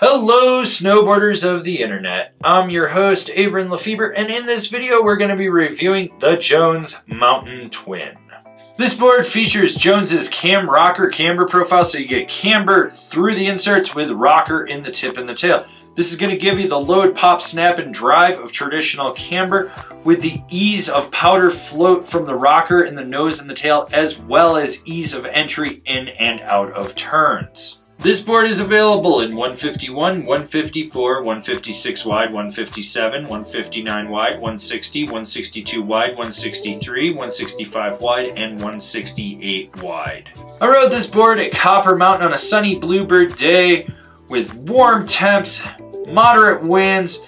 Hello snowboarders of the internet, I'm your host Avran LeFeber, and in this video we're going to be reviewing the Jones Mountain Twin. This board features Jones's cam rocker camber profile, so you get camber through the inserts with rocker in the tip and the tail. This is going to give you the load, pop, snap, and drive of traditional camber with the ease of powder float from the rocker in the nose and the tail, as well as ease of entry in and out of turns. This board is available in 151, 154, 156 wide, 157, 159 wide, 160, 162 wide, 163, 165 wide, and 168 wide. I rode this board at Copper Mountain on a sunny bluebird day with warm temps, moderate winds,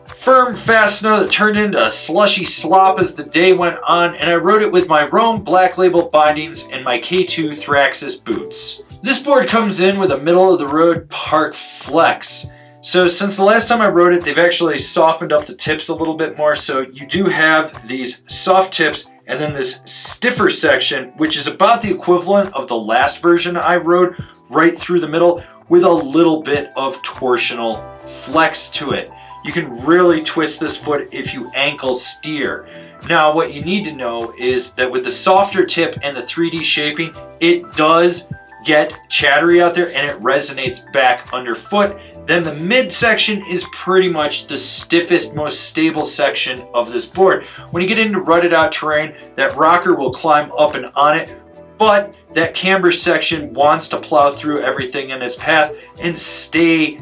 firm fast snow that turned into a slushy slop as the day went on, and I rode it with my Rome Black Label bindings and my K2 Thraxis boots. This board comes in with a middle of the road Park Flex. So since the last time I rode it, they've actually softened up the tips a little bit more. So you do have these soft tips and then this stiffer section, which is about the equivalent of the last version I rode, right through the middle with a little bit of torsional flex to it. You can really twist this foot if you ankle steer. Now what you need to know is that with the softer tip and the 3D shaping, it does get chattery out there and it resonates back underfoot. Then the mid section is pretty much the stiffest, most stable section of this board. When you get into rutted out terrain, that rocker will climb up and on it, but that camber section wants to plow through everything in its path and stay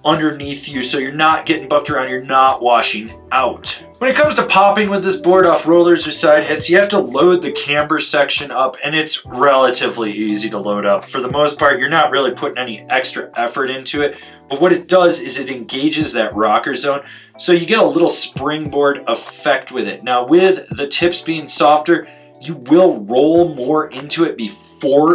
underneath you, so you're not getting bucked around, you're not washing out. When it comes to popping with this board off rollers or side hits, you have to load the camber section up, and it's relatively easy to load up. For the most part, you're not really putting any extra effort into it, but what it does is it engages that rocker zone, so you get a little springboard effect with it. Now with the tips being softer, you will roll more into it before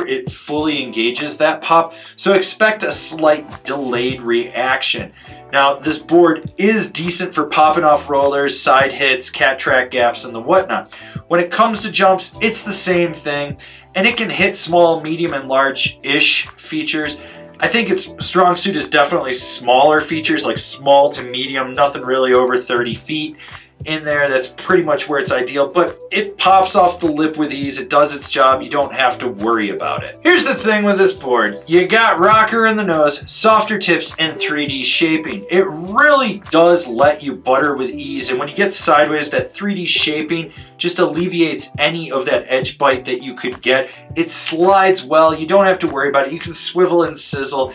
it fully engages that pop, so expect a slight delayed reaction. Now this board is decent for popping off rollers, side hits, cat track gaps, and the whatnot. When it comes to jumps, it's the same thing, and it can hit small, medium, and large-ish features. I think its strong suit is definitely smaller features, like small to medium, nothing really over 30 feet. In there, that's pretty much where it's ideal, but it pops off the lip with ease. It does its job. You don't have to worry about it. Here's the thing with this board. You got rocker in the nose, softer tips, and 3D shaping. It really does let you butter with ease, and when you get sideways, that 3D shaping just alleviates any of that edge bite that you could get. It slides well. You don't have to worry about it. You can swivel and sizzle.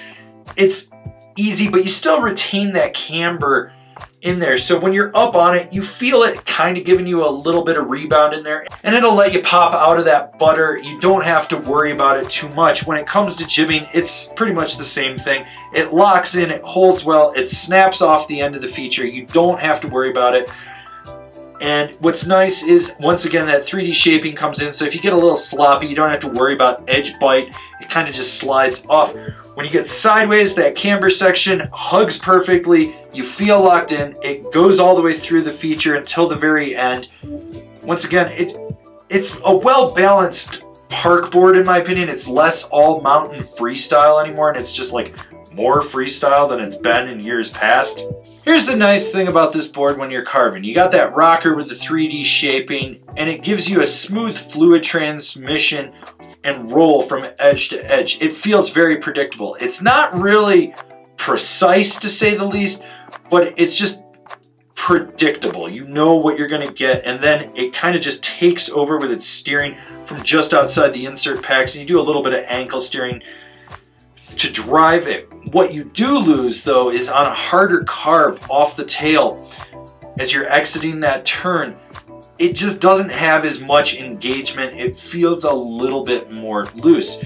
It's easy, but you still retain that camber in there, so when you're up on it, you feel it kind of giving you a little bit of rebound in there, and it'll let you pop out of that butter. You don't have to worry about it too much. When it comes to jibbing, it's pretty much the same thing. It locks in, it holds well, it snaps off the end of the feature. You don't have to worry about it. And what's nice is, once again, that 3D shaping comes in, so if you get a little sloppy, you don't have to worry about edge bite. It kind of just slides off. When you get sideways, that camber section hugs perfectly. You feel locked in. It goes all the way through the feature until the very end. Once again, it's a well-balanced park board in my opinion. It's less all mountain freestyle anymore, and it's just like more freestyle than it's been in years past. Here's the nice thing about this board when you're carving. You got that rocker with the 3D shaping, and it gives you a smooth fluid transmission and roll from edge to edge. It feels very predictable. It's not really precise, to say the least, but it's just predictable. You know what you're gonna get, and then it kind of just takes over with its steering from just outside the insert packs, and you do a little bit of ankle steering to drive it. What you do lose though is on a harder carve off the tail as you're exiting that turn, it just doesn't have as much engagement. It feels a little bit more loose.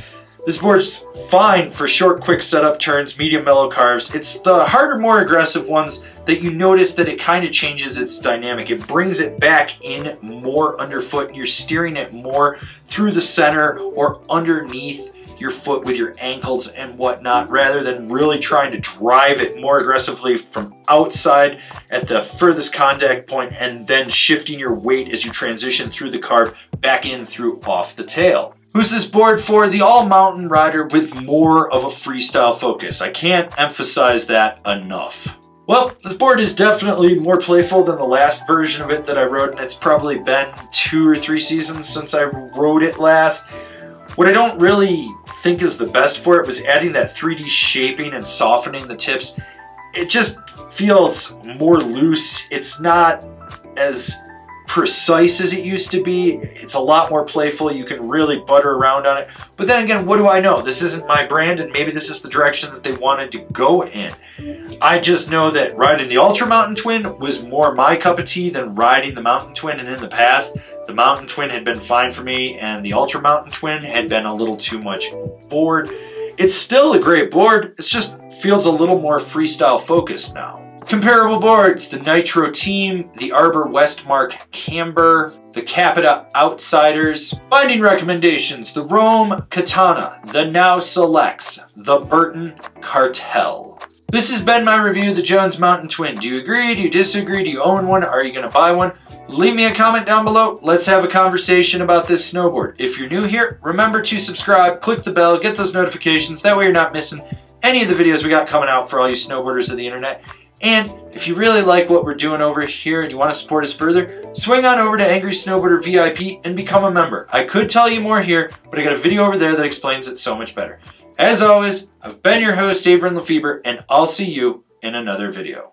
This board's fine for short, quick setup turns, medium mellow carves. It's the harder, more aggressive ones that you notice that it kind of changes its dynamic. It brings it back in more underfoot, and you're steering it more through the center or underneath your foot with your ankles and whatnot, rather than really trying to drive it more aggressively from outside at the furthest contact point and then shifting your weight as you transition through the carve back in through off the tail. Who's this board for? The all-mountain rider with more of a freestyle focus. I can't emphasize that enough. Well, this board is definitely more playful than the last version of it that I rode, and it's probably been 2 or 3 seasons since I rode it last. What I don't really think is the best for it was adding that 3D shaping and softening the tips. It just feels more loose. It's not as precise as it used to be. It's a lot more playful. You can really butter around on it. But then again, what do I know? This isn't my brand, and maybe this is the direction that they wanted to go in. I just know that riding the Ultra Mountain Twin was more my cup of tea than riding the Mountain Twin, and in the past, the Mountain Twin had been fine for me, and the Ultra Mountain Twin had been a little too much board. It's still a great board. It just feels a little more freestyle focused now. Comparable boards: the Nitro Team, the Arbor Westmark Camber, the Capita Outsiders. Binding recommendations: the Rome Katana, the Now Selects, the Burton Cartel. This has been my review of the Jones Mountain Twin. Do you agree? Do you disagree? Do you own one? Are you going to buy one? Leave me a comment down below. Let's have a conversation about this snowboard. If you're new here, remember to subscribe, click the bell, get those notifications. That way you're not missing any of the videos we got coming out for all you snowboarders of the internet. And if you really like what we're doing over here and you want to support us further, swing on over to Angry Snowboarder VIP and become a member. I could tell you more here, but I got a video over there that explains it so much better. As always, I've been your host, Avran LeFeber, and I'll see you in another video.